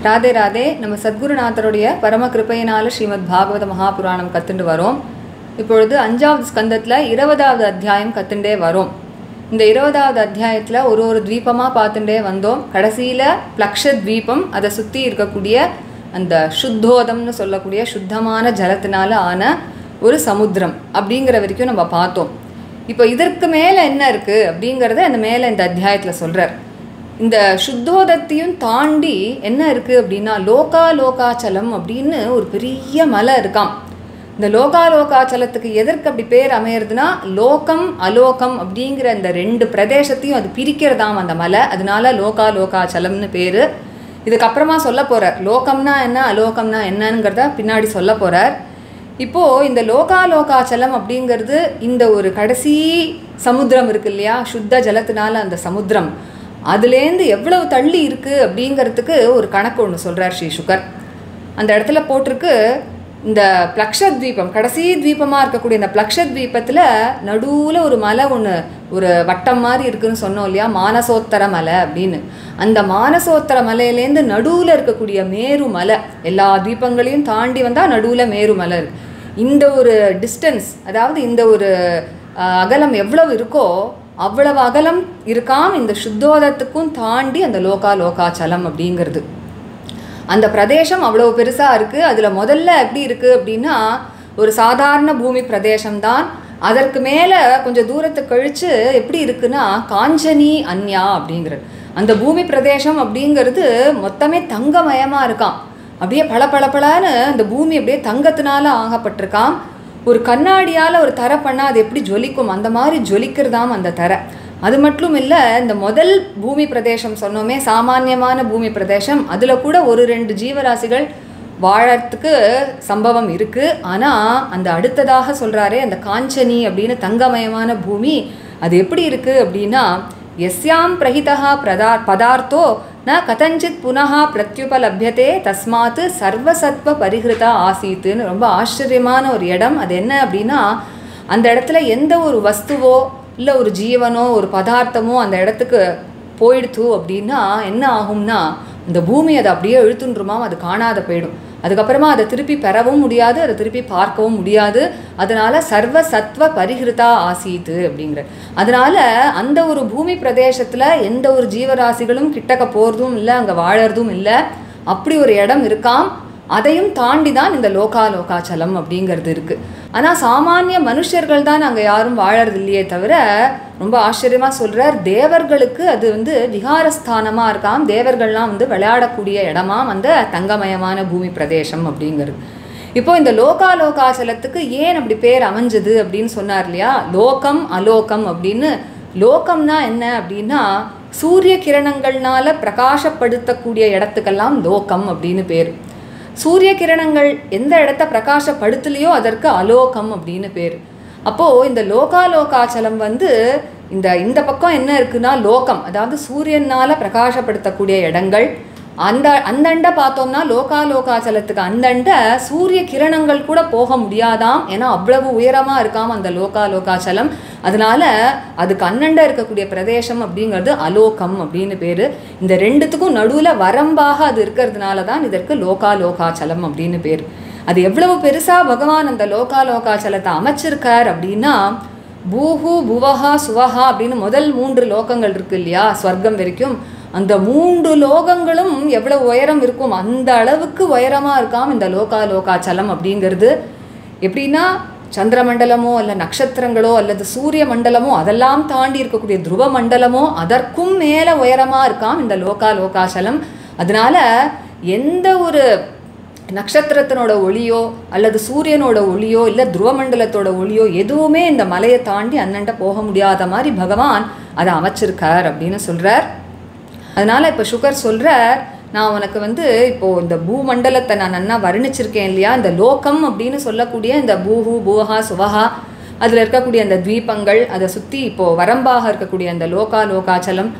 ராதே ராதே. நம்ம சத்குருநாதருடைய பரம கிருபையினால ஸ்ரீமத் பாகவத மகாபுராணம் கத்துண்டு வரோம். இப்பொழுது 5வது ஸ்கந்தத்தில் 20வது அத்தியாயம் கத்துண்டே வரோம். இந்த 20வது அத்தியாயத்தில் ஒரு தீபமாக பார்த்துட்டே வந்தோம். கடைசியில் பிளக்ஷ தீபம், அதை சுற்றி இருக்கக்கூடிய அந்த சுத்தோதம்னு சொல்லக்கூடிய சுத்தமான ஜலத்தினால ஆன ஒரு சமுத்திரம் அப்படிங்கிற வரைக்கும் நம்ம பார்த்தோம். இப்போ இதற்கு மேலே என்ன இருக்குது அப்படிங்கிறத அந்த மேலே இந்த அத்தியாயத்தில் சொல்கிறார். இந்த சுத்தோதத்தையும் தாண்டி என்ன இருக்குது அப்படின்னா லோகாலோகாச்சலம் அப்படின்னு ஒரு பெரிய மலை இருக்காம். இந்த லோகாலோகாச்சலத்துக்கு எதற்கு அப்படி பேர் அமையிறதுனா லோகம் அலோகம் அப்படிங்கிற இந்த 2 பிரதேசத்தையும் அது பிரிக்கிறதாம் அந்த மலை. அதனால லோகாலோகாச்சலம்னு பேர். இதுக்கப்புறமா சொல்ல போகிறார் லோகம்னா என்ன அலோகம்னா என்னங்கிறத பின்னாடி சொல்ல போகிறார். இப்போது இந்த லோகாலோகாச்சலம் அப்படிங்கிறது இந்த ஒரு கடைசி சமுத்திரம் இருக்கு இல்லையா, சுத்த ஜலத்தினால அந்த சமுத்திரம் அதுலேருந்து எவ்வளவு தள்ளி இருக்குது அப்படிங்கிறதுக்கு ஒரு கணக்கு ஒன்று சொல்கிறார் ஸ்ரீ சுகர். அந்த இடத்துல போட்டிருக்கு, இந்த பிளக்ஷத்வீபம் கடைசி தீபமாக இருக்கக்கூடிய இந்த பிளக்ஷத்வீபத்தில் நடுவில் ஒரு மலை ஒன்று ஒரு வட்டம் மாதிரி இருக்குதுன்னு சொன்னோம் இல்லையா, மானசோத்தர மலை அப்படின்னு. அந்த மானசோத்தர மலையிலேருந்து நடுவில் இருக்கக்கூடிய மேரு மலை, எல்லா தீபங்களையும் தாண்டி வந்தால் நடுவில் மேரு மலை இருக்குது. இந்த ஒரு டிஸ்டன்ஸ், அதாவது இந்த ஒரு அகலம் எவ்வளவு இருக்கோ அவ்வளவு அகலம் இருக்காம் இந்த சுத்தோதத்துக்கும் தாண்டி அந்த லோகாலோகாச்சலம் அப்படிங்கிறது. அந்த பிரதேசம் அவ்வளவு பெருசாக இருக்குது. அதில் முதல்ல எப்படி இருக்குது அப்படின்னா ஒரு சாதாரண பூமி பிரதேசம்தான். அதற்கு மேலே கொஞ்சம் தூரத்தை கழித்து எப்படி இருக்குன்னா காஞ்சனி அன்யா அப்படிங்கிறது. அந்த பூமி பிரதேசம் அப்படிங்கிறது மொத்தமே தங்கமயமாக இருக்காம். அப்படியே பளபளபளன்னு அந்த பூமி அப்படியே தங்கத்தினால ஆகப்பட்டிருக்காம். ஒரு கண்ணாடியால் ஒரு தரை பண்ணால் அது எப்படி ஜொலிக்கும் அந்த மாதிரி ஜொலிக்கிறதாம் அந்த தரை. அது மட்டும் இல்லை, இந்த முதல் பூமி பிரதேசம் சொன்னோமே சாமானியமான பூமி பிரதேசம், அதில் கூட 1-2 ஜீவராசிகள் வாழறதுக்கு சம்பவம் இருக்குது. ஆனால் அந்த அடுத்ததாக சொல்கிறாரே அந்த காஞ்சனி அப்படின்னு தங்கமயமான பூமி, அது எப்படி இருக்குது அப்படின்னா எஸ்யாம் பிரஹிதா பதார்த்தோ ந கதஞ்சித் புனகா பிரத்யுபலபியதே தஸ்மாத்து சர்வசத்வ பரிகிருதா ஆசீத்துன்னு ரொம்ப ஆச்சரியமான ஒரு இடம். அது என்ன அப்படின்னா அந்த இடத்துல எந்த ஒரு வஸ்துவோ இல்லை ஒரு ஜீவனோ ஒரு பதார்த்தமோ அந்த இடத்துக்கு போயிடுத்து அப்படின்னா என்ன ஆகும்னா இந்த பூமி அதை அப்படியே இழுத்துன்றுமா, அது காணாத போயிடும். அதுக்கப்புறமா அதை திருப்பி பெறவும் முடியாது, அதை திருப்பி பார்க்கவும் முடியாது. அதனால சர்வ சத்வ பரிகிருதா ஆசீத்து அப்படிங்கிற. அதனால அந்த ஒரு பூமி பிரதேசத்தில் எந்த ஒரு ஜீவராசிகளும் கிட்டக்க போகிறதும் இல்லை, அங்கே வாழறதும் இல்லை. அப்படி ஒரு இடம் இருக்காம். அதையும் தாண்டி தான் இந்த லோகாலோகாச்சலம் அப்படிங்கிறது இருக்குது. ஆனால் சாமானிய மனுஷர்கள் தான் அங்கே யாரும் வாழறது இல்லையே தவிர, ரொம்ப ஆச்சரியமாக சொல்கிறார், தேவர்களுக்கு அது விகாரஸ்தானமாக இருக்காம். தேவர்கள்லாம் விளையாடக்கூடிய இடமாம் அந்த தங்கமயமான பூமி பிரதேசம் அப்படிங்கிறது. இப்போது இந்த லோகாலோகாச்சலத்துக்கு ஏன் அப்படி பேர் அமைஞ்சது அப்படின்னு சொன்னார் இல்லையா, லோகம் அலோகம் அப்படின்னு. லோகம்னா என்ன அப்படின்னா சூரிய கிரணங்கள்னால பிரகாசப்படுத்தக்கூடிய இடத்துக்கெல்லாம் லோகம் அப்படின்னு பேர். சூரிய கிரணங்கள் எந்த இடத்த பிரகாசப்படுத்தலையோ அதற்கு அலோகம் அப்படின்னு பேர். அப்போது இந்த லோகாலோகாச்சலம் இந்த பக்கம் என்ன இருக்குன்னா லோகம், அதாவது சூரியனால் பிரகாசப்படுத்தக்கூடிய இடங்கள். அந்தண்ட பார்த்தோம்னா லோகாலோகாச்சலத்துக்கு அந்தண்ட சூரிய கிரணங்கள் கூட போக முடியாதாம். ஏன்னா அவ்வளவு உயரமாக இருக்காம் அந்த லோகாலோகாச்சலம். அதனால அதுக்கு அந்தண்ட இருக்கக்கூடிய பிரதேசம் அப்படிங்கிறது அலோகம் அப்படின்னு பேர். இந்த 2த்துக்கும் நடுவில் வரம்பாக அது இருக்கிறதுனால தான் இதற்கு லோகாலோகாச்சலம் அப்படின்னு பேர். அது எவ்வளவு பெருசாக பகவான் அந்த லோகாலோகாச்சலத்தை அமைச்சிருக்கார் அப்படின்னா பூஹு புவஹா சுவஹா அப்படின்னு முதல் 3 லோகங்கள் இருக்கு இல்லையா, ஸ்வர்க்கம் வரைக்கும். அந்த 3 லோகங்களும் எவ்வளவு உயரம் இருக்கும் அந்த அளவுக்கு உயரமாக இருக்காம் இந்த லோகாலோகாச்சலம் அப்படிங்கிறது. எப்படின்னா சந்திரமண்டலமோ அல்ல நட்சத்திரங்களோ அல்லது சூரிய மண்டலமோ அதெல்லாம் தாண்டி இருக்கக்கூடிய துருவ மண்டலமோ அதற்கும் மேலே உயரமாக இருக்காம் இந்த லோகாலோகாச்சலம். அதனால எந்த ஒரு நட்சத்திரத்தினோட ஒளியோ அல்லது சூரியனோட ஒளியோ இல்லை துருவமண்டலத்தோட ஒளியோ எதுவுமே இந்த மலையை தாண்டி அண்ணன்ட்ட போக முடியாத மாதிரி பகவான் அதை அமைச்சிருக்கார் அப்படின்னு சொல்கிறார். அதனால் இப்போ சுகர் சொல்கிறார், நான் உனக்கு இப்போது இந்த பூமண்டலத்தை நான் நன்னா வர்ணிச்சிருக்கேன் இல்லையா, இந்த லோகம் அப்படின்னு சொல்லக்கூடிய இந்த பூஹு பூவஹா சுவஹா அதில் இருக்கக்கூடிய அந்த தீபங்கள், அதை சுற்றி இப்போது வரம்பாக இருக்கக்கூடிய அந்த லோகாலோகாச்சலம்,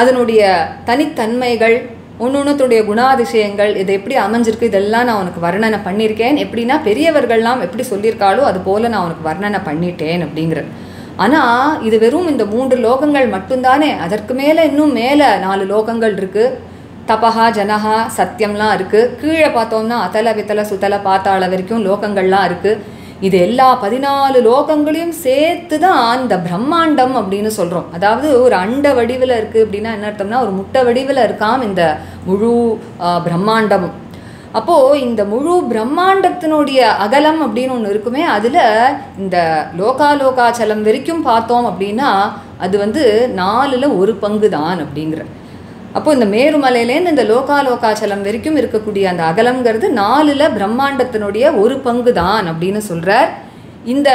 அதனுடைய தனித்தன்மைகள், ஒன்றுடைய குணாதிசயங்கள், இது எப்படி அமைஞ்சிருக்கு இதெல்லாம் நான் உனக்கு வர்ணனை பண்ணியிருக்கேன். எப்படின்னா பெரியவர்கள்லாம் எப்படி சொல்லியிருக்காளோ அது போல் நான் உனக்கு வர்ணனை பண்ணிட்டேன் அப்படிங்கிற. ஆனால் இது வெறும் இந்த 3 லோகங்கள் மட்டும்தானே, அதற்கு மேலே இன்னும் மேலே 4 லோகங்கள் இருக்குது. தபஹா ஜனஹா சத்தியம்லாம் இருக்குது. கீழே பார்த்தோம்னா அதல வித்தல சுத்தல பாத்தாள வரைக்கும் லோகங்கள்லாம் இருக்குது. இது எல்லா 14 லோகங்களையும் சேர்த்து தான் இந்த பிரம்மாண்டம் அப்படின்னு சொல்கிறோம். அதாவது ஒரு அண்ட வடிவில் இருக்குது அப்படின்னா என்ன அர்த்தம்னா ஒரு முட்டை வடிவில் இருக்காம் இந்த முழு பிரம்மாண்டமும். அப்போது இந்த முழு பிரம்மாண்டத்தினுடைய அகலம் அப்படின்னு ஒன்று இருக்குமே, அதில் இந்த லோகாலோகாச்சலம் வரைக்கும் பார்த்தோம் அப்படின்னா அது 4ல் 1 பங்கு தான் அப்படிங்கிற. அப்போது இந்த மேருமலையிலேருந்து இந்த லோகாலோகாச்சலம் வரைக்கும் இருக்கக்கூடிய அந்த அகலம்ங்கிறது 4ல் பிரம்மாண்டத்தினுடைய 1 பங்கு தான் அப்படின்னு சொல்கிறார். இந்த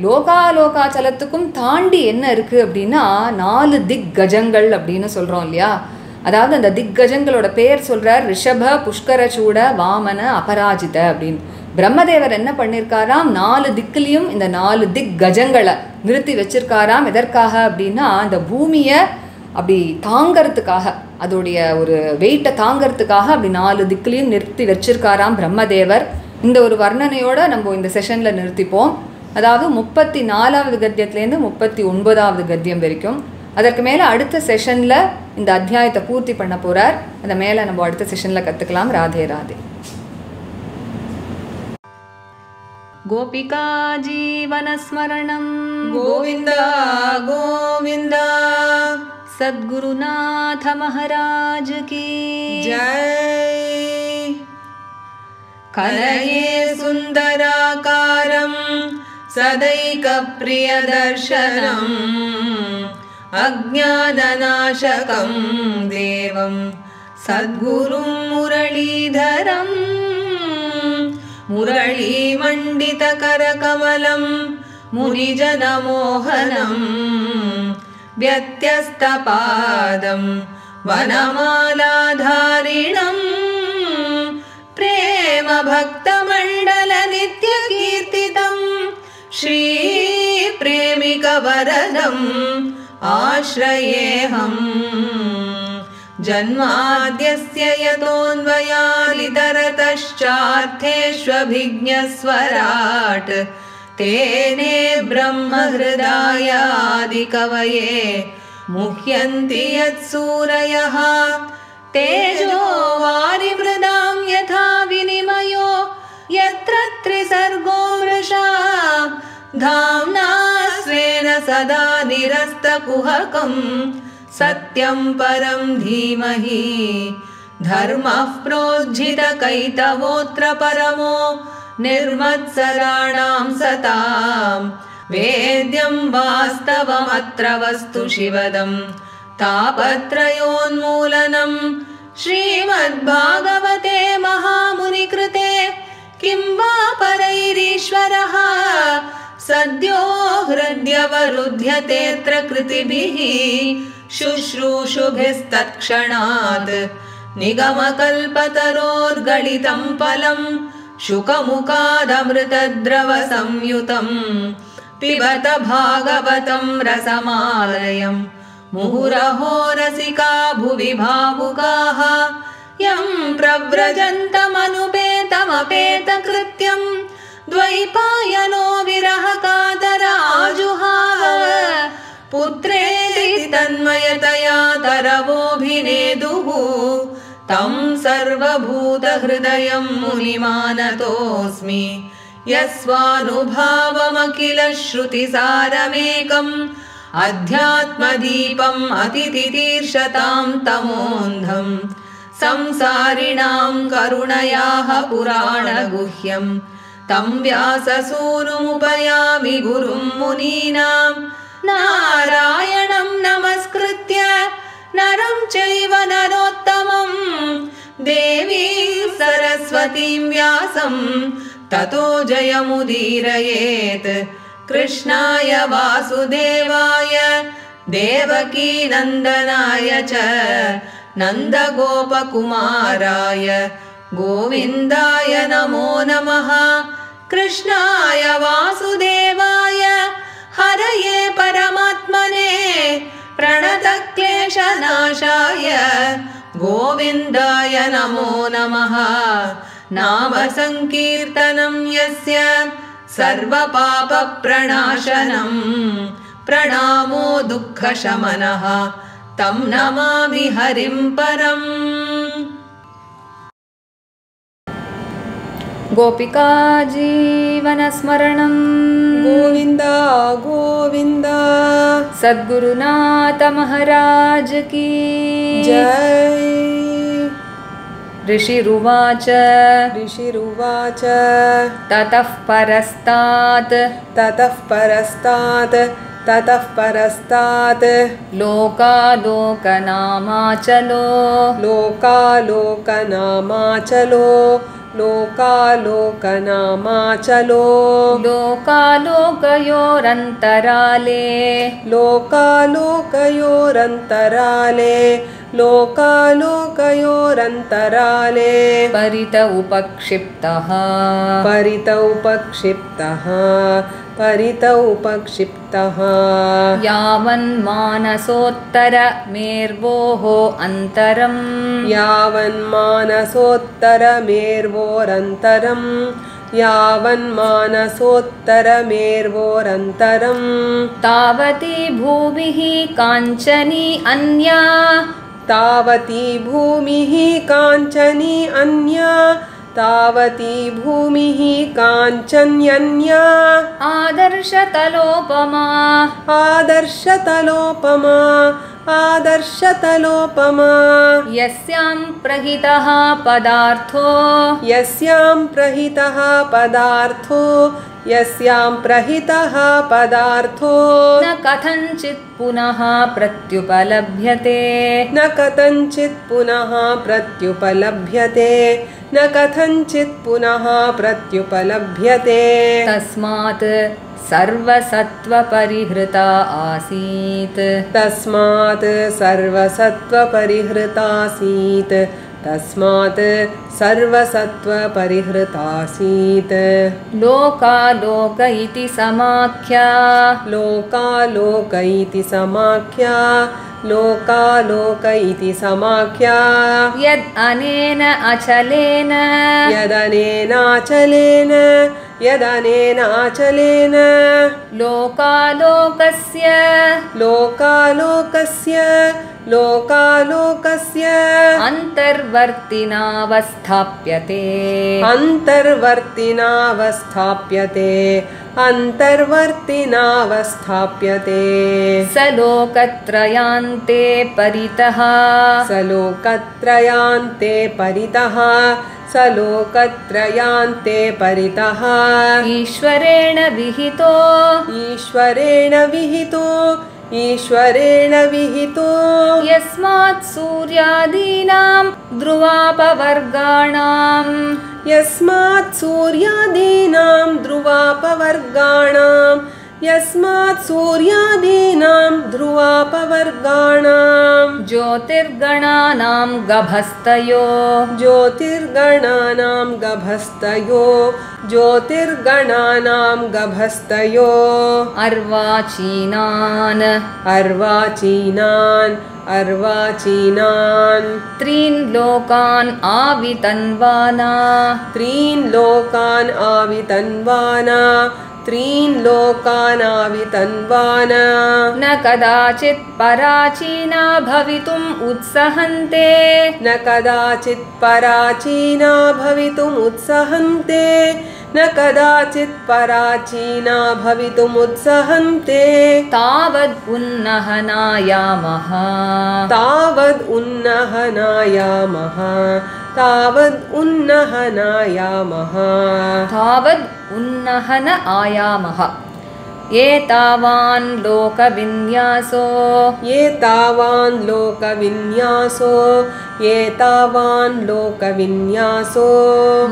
லோகாலோகாச்சலத்துக்கும் தாண்டி என்ன இருக்குது அப்படின்னா 4 திக்கஜங்கள் அப்படின்னு சொல்கிறோம் இல்லையா. அதாவது அந்த திக்கஜங்களோட பேர் சொல்கிறார். ரிஷப, புஷ்கரச்சூட, வாமன, அபராஜித அப்படின்னு. பிரம்மதேவர் என்ன பண்ணியிருக்காராம், 4 திக்குலேயும் இந்த 4 திக்கஜங்களை நிறுத்தி வச்சிருக்காராம். எதற்காக அப்படின்னா அந்த பூமியை அப்படி தாங்கிறதுக்காக, அதோடைய ஒரு வெயிட்டை தாங்கிறதுக்காக அப்படி 4 திக்குலையும் நிறுத்தி வச்சிருக்காராம் பிரம்மதேவர். இந்த ஒரு வர்ணனையோடு நம்ம இந்த செஷனில் நிறுத்திப்போம். அதாவது 34வது கத்தியத்துலேருந்து 39வது கத்தியம் வரைக்கும். அதற்கு மேலே அடுத்த செஷனில் இந்த அத்தியாயத்தை பூர்த்தி பண்ண போகிறார். அதை மேலே நம்ம அடுத்த செஷனில் கற்றுக்கலாம். ராதே ராதே. கோபிகா ஜீவனஸ்மரணம் கோவிந்தா கோவிந்தா. सद्गुरुनाथ महाराज की जय. कलये सुन्दराकारं सदैकप्रियदर्शनम् अज्ञाननाशकं देवं सद्गुरुं मुरलीधरं मुरलीमण्डितकरकमलं मुनिजनमोहनम् व्यत्यस्तपादं वनमालाधारिणं प्रेमभक्तमण्डलनित्यकीर्तितं श्रीप्रेमिकवरदम् आश्रयेऽहम्. जन्माद्यस्य यतोऽन्वयादितरतश्चार्थेष्वभिज्ञस्वराट् तेने ब्रह्महृदायादिकवये मुह्यन्ति यत्सूरयः. तेजो वारिमृदां यथा विनिमयो यत्र त्रिसर्गो मृषा धाम्ना स्वेन सदा निरस्तकुहकं सत्यं परं धीमहि. धर्मः प्रोज्झितकैतवोऽत्र परमो निर्मत्सराणां सतां वेद्यं वास्तवमत्र वस्तु शिवदं तापत्रयोन्मूलनं. श्रीमद्भागवते महामुनिकृते किं वा परैरीश्वरः सद्यो हृद्यवरुध्यतेऽत्र कृतिभिः शुश्रूषुभिस्तत्क्षणात्. निगमकल्पतरोर्गलितं फलं शुकमुखादमृतद्रवसंयुतं पिबत भागवतं रसमालयं. मुहुरहो रसिका भुवि भावुकाः यं प्रव्रजन्तमनुपेतमपेतकृत्यं द्वैपायनो विरहकातराजुहाव. पुत्रेति तन्मयतया तरवोऽभिनेदुः तं सर्वभूतहृदयं मुनिमानतोऽस्मि. यस्वानुभावमखिलश्रुतिसारमेकम् अध्यात्मदीपम् अतितितीर्षतां तमोऽन्धम्. संसारिणां करुणयाः पुराणगुह्यं तं व्याससूनुमुपयामि गुरुं मुनीनां. नारायणं नमस्कृत्य नरं चैव नरोत्तमं देवीं सरस्वतीं व्यासं ततो जयमुदीरयेत्. कृष्णाय वासुदेवाय देवकीनन्दनाय च नन्दगोपकुमाराय गोविन्दाय नमो नमः. कृष्णाय वासुदेवाय हरये परमात्मने प्रणतक्लेशनाशाय गोविन्दाय नमो नमः. नाम संकीर्तनं यस्य सर्वपापप्रणाशनं प्रणामो दुःखशमनः तं नमामि हरिं परम्। गोपिका जीवनस्मरणं गोविन्द गोविन्द सद्गुरुनाथ महाराज की जय। ऋषिरुवाच ऋषिरुवाच ततः परस्तात् लोकालोकनामाचलो लोकालोकयोरन्तराले परित उपक्षिप्तः यावन्मानसोत्तरमेर्वोः यावन्मानसोत्तरमेर्वोरन्तरं तावती भूमिः काञ्चनी अन्या तावती भूमिः काञ्चन्यन्या आदर्शतलोपमा यस्यां प्रहितः पदार्थो न कथञ्चित् पुनः प्रत्युपलभ्यते तस्मात् सर्वसत्त्वपरिहृता आसीत् लोकालोक इति समाख्या यद् अनेन अचलेन लोकालोकस्य अन्तर्वर्तिनावस्थाप्यते स लोकत्रयान्ते परितः ईश्वरेण विहितो यस्मात् सूर्यादीनां ध्रुवापवर्गाणां ज्योतिर्गणानां गभस्तयो अर्वाचीनान् त्रीन् लोकान् आवितन्वाना न कदाचित् पराचीना भवितुम् उत्सहन्ते तावद् उन्नहन आयामः एतावान् लोकविन्यासो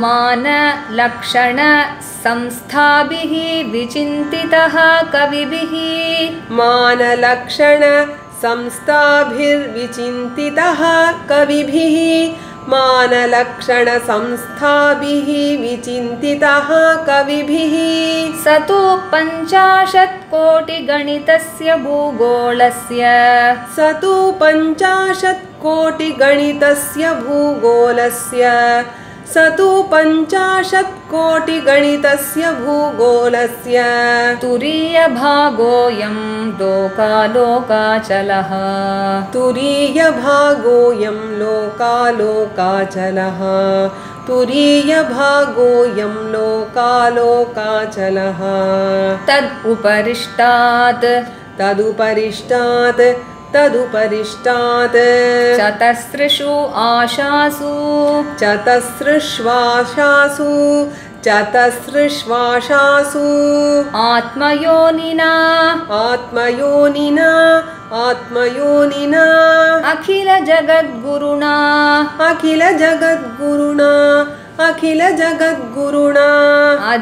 मानलक्षण संस्थाभिः विचिन्तितः कविभिः स तु 50 कोटिगणितस्य भूगोलस्य स तु 50,000,000,000 भूगोलस्य तुरीयभागोऽयं लोकालोकाचलः तुरीयभागोऽयं लोकालोकाचलः तुरीयभागोऽयं लोकालोकाचलः तदुपरिष्टात् तदुपरिष्टात् चतस्रषु आशासु चतस्रश्वासासु आत्मयोनिना अखिल जगद्गुरुणा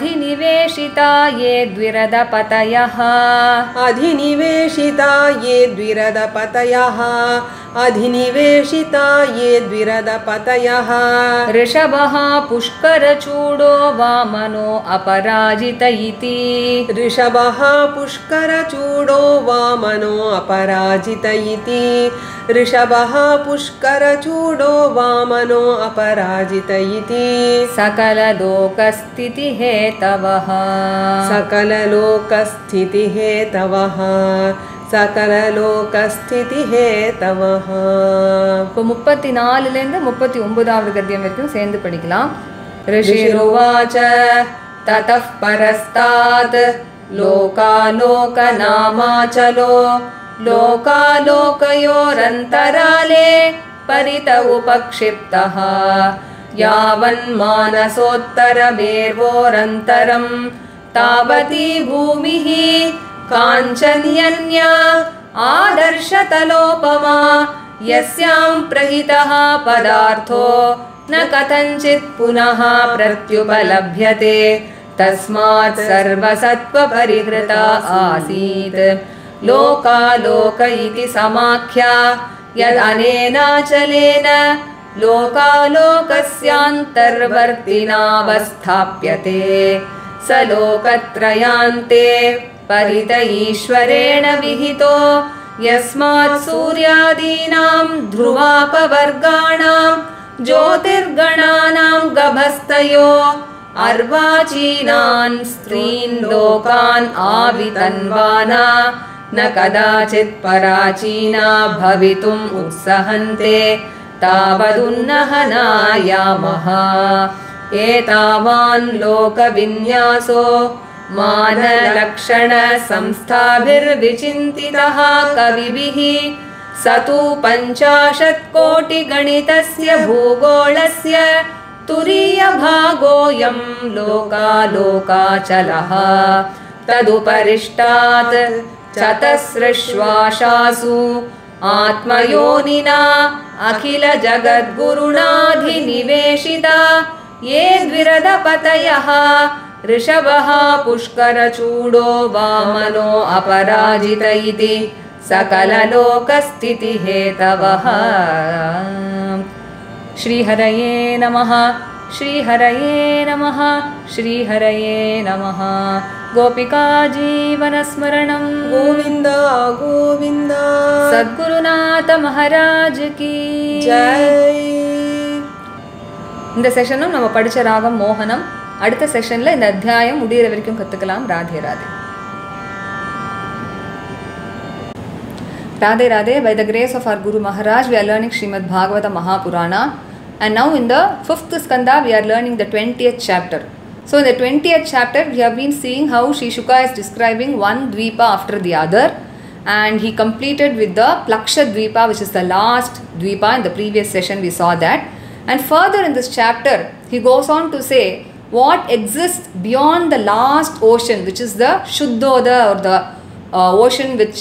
अधिनिवेशिता ये द्विरदपतयः ऋषभः पुष्करचूडो वामनो अपराजित इति सकललोकस्थितिहेतवः இப்போ 34 லேந்து 39வது கத்தியம் வரைக்கும் சேர்ந்து படிக்கலாம். ऋषिरुवाच ततः परस्तात् लोकालोकनामाचलो लोकालोकयोरन्तराले परित उपक्षिप्तः यावन्मानसोत्तरमेर्वोरन्तरं तावती भूमिः काञ्चन्यन्या आदर्शतलोपमा यस्यां प्रहितः पदार्थो न कथञ्चित् पुनः प्रत्युपलभ्यते तस्मात् सर्वसत्त्वपरिहृता आसीत् लोकालोक इति समाख्या यदनेनाचलेन लोकालोकस्यान्तर्वर्तिनावस्थाप्यते स लोकत्रयान्ते परित ईश्वरेण विहितो यस्मात् सूर्यादीनां ध्रुवापवर्गाणां ज्योतिर्गणानां गभस्तयो अर्वाचीनान् स्त्रीन् लोकान् आवितन्वाना न कदाचित् पराचीना भवितुम् उत्सहन्ते तावदुन्नहनायामः एतावान् लोकविन्यासो मानलक्षण संस्थाभिर्विचिन्तितः कविभिः स तु 50,000,000,000 भूगोलस्य तुरीयभागोऽयं लोकालोकाचलः तदुपरिष्टात् चतस्रश्वासासु आत्मयोनिना अखिल जगद्गुरुणाधिनिवेशिता ये द्विरदपतयः ऋषभः पुष्करचूडो वामनो अपराजित इति सकललोकस्थितिहेतवः श्रीहरये नमः श्रीहरये नमः श्रीहरये नमः गोपिका जीवनस्मरणं गोविंद गोविंद सद्गुरुनाथ महाराज की जय. இந்த செஷனும் நம்ம படிச்ச ராகம் மோகனம். அடுத்த செஷன்ல இந்த அத்தியாயம் முடிகிற வரைக்கும் கத்துக்கலாம். Radhe Radhe. Radhe Radhe. By the grace of our Guru Maharaj, we are learning Srimad Bhagavata Mahapurana, and now in the 5th skanda we are learning the 20th chapter. So in the 20th chapter we have been seeing how Sri Shuka is describing one dvipa after the other, and he completed with the Plaksha dvipa, which is the last dvipa. In the previous session we saw that, and further in this chapter he goes on to say what exists beyond the last ocean, which is the Shuddhoda, or the ocean which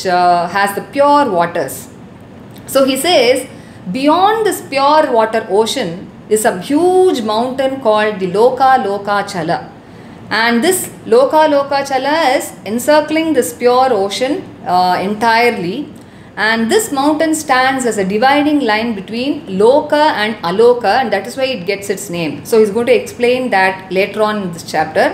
has the pure waters. So he says beyond this pure water ocean is a huge mountain called the Lokalokachala, and this Lokalokachala is encircling this pure ocean entirely, and this mountain stands as a dividing line between Loka and Aloka, and that is why it gets its name. So he is going to explain that later on in this chapter.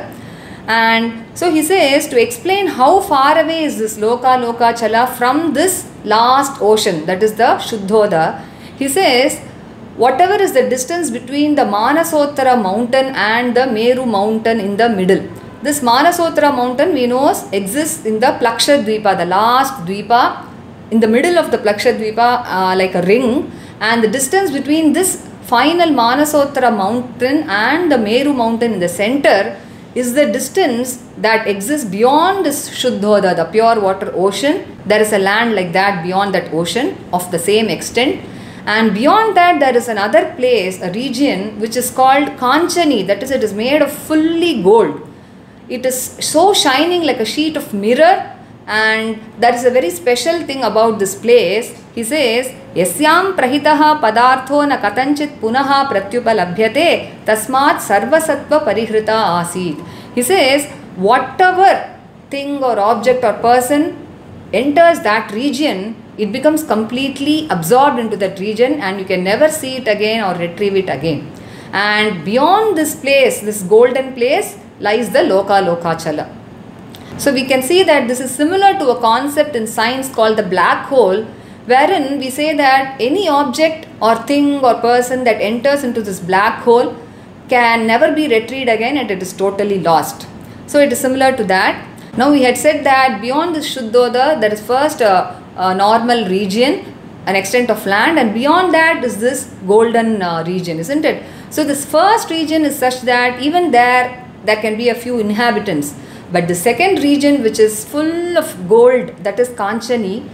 And so he says, to explain how far away is this Lokalokachala from this last ocean, that is the Shuddhoda, he says whatever is the distance between the Manasottara mountain and the Meru mountain in the middle. This Manasottara mountain we know exists in the Plakshadvipa, the last Dvipa, in the middle of the Plakshadvipa, like a ring, and the distance between this final Manasottara mountain and the Meru mountain in the center is the distance that exists beyond this Shuddhoda, the pure water ocean. There is a land like that beyond that ocean of the same extent. And beyond that there is another place, a region which is called Kanchani, that is, it is made of fully gold. It is so shining like a sheet of mirror, and that is a very special thing about this place. He says, Yasyam prahitaha padartho na katanchit punaha pratyupalabhyate tasmat sarvasattva parihrita asit. He says, whatever thing or object or person enters that region, it becomes completely absorbed into that region and you can never see it again or retrieve it again. And beyond this place, this golden place, lies the Loka Lokachala. So we can see that this is similar to a concept in science called the black hole, wherein we say that any object or thing or person that enters into this black hole can never be retrieved again and it is totally lost. So it is similar to that. Now we had said that beyond this Shuddhoda, there is first a normal region, an extent of land, and beyond that is this golden region, isn't it? So this first region is such that even there can be a few inhabitants. But the second region, which is full of gold, that is Kanchani,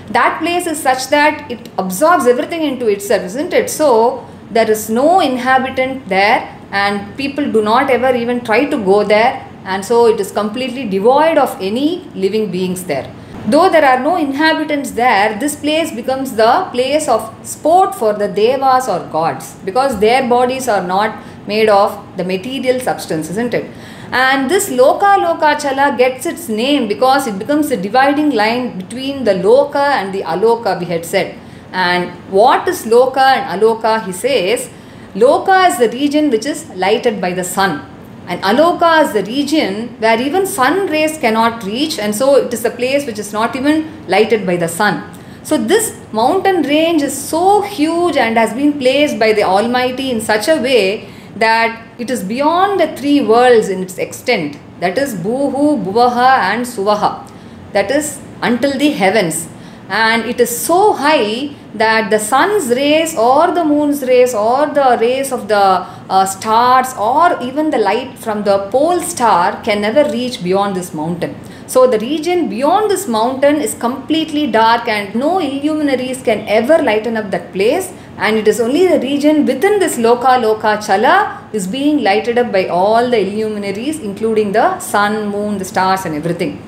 that place is such that it absorbs everything into itself, isn't it? So there is no inhabitant there and people do not ever even try to go there, and so it is completely devoid of any living beings there. Though there are no inhabitants there, this place becomes the place of sport for the devas or gods, because their bodies are not made of the material substance, isn't it? And this Loka Lokachala gets its name because it becomes a dividing line between the Loka and the Aloka, we had said. And what is Loka and Aloka? He says, Loka is the region which is lighted by the sun, and Aloka is the region where even sun rays cannot reach, and so it is a place which is not even lighted by the sun. So this mountain range is so huge and has been placed by the Almighty in such a way that it is beyond the three worlds in its extent, that is Bhuhu, Bhuvaha and Suvaha, that is until the heavens. And it is so high that the sun's rays or the moon's rays or the rays of the stars or even the light from the pole star can never reach beyond this mountain. So the region beyond this mountain is completely dark and no illuminaries can ever lighten up that place, and it is only the region within this Loka Lokachala is being lighted up by all the illuminaries, including the sun, moon, the stars and everything.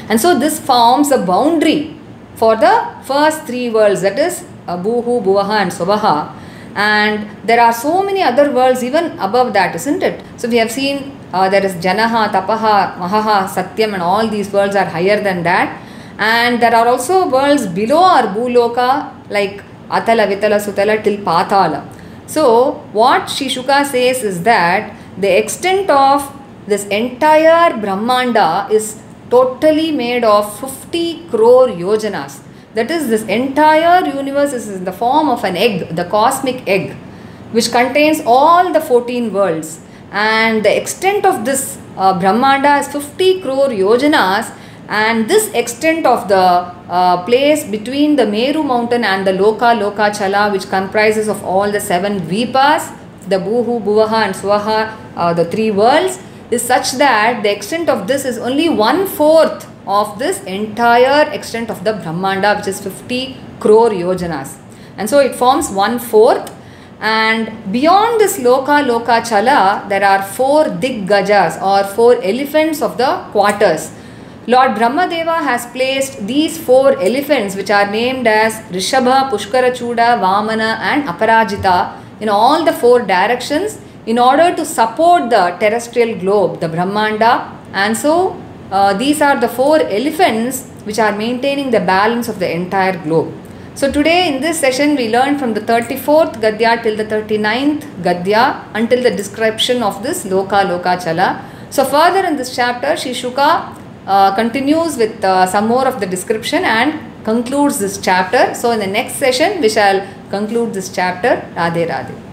And so this forms a boundary for the first three worlds, that is Bhuhu, Bhuvaha and Suvaha. And there are so many other worlds even above that, isn't it? So we have seen there is Janaha, Tapaha, Mahaha, Satyam, and all these worlds are higher than that. And there are also worlds below our Bhuloka like Atala, Vitala, Sutala till Patala. So what Sri Shuka says is that the extent of this entire Brahmanda is totally made of 50 crore yojanas. That is, this entire universe is in the form of an egg, the cosmic egg, which contains all the 14 worlds. And the extent of this Brahmanda is 50 crore yojanas, and this extent of the place between the Meru mountain and the Loka Lokachala, which comprises of all the 7 Dvipas, the Bhuhu, Bhuvaha and Swaha, the 3 worlds, is such that the extent of this is only 1/4 of this entire extent of the Brahmanda, which is 50 crore yojanas. And so it forms 1/4. And beyond this Loka Lokachala, there are 4 Diggajas or 4 elephants of the quarters. Lord Brahmadeva has placed these 4 elephants, which are named as Rishabha, Pushkarachuda, Vamana and Aparajita, in all the 4 directions in order to support the terrestrial globe, the Brahmanda. And so these are the 4 elephants which are maintaining the balance of the entire globe. So today in this session we learned from the 34th Gadya till the 39th Gadya until the description of this Loka Lokachala. So further in this chapter, Sri Shuka continues with some more of the description and concludes this chapter. So in the next session we shall conclude this chapter. Radhe Radhe.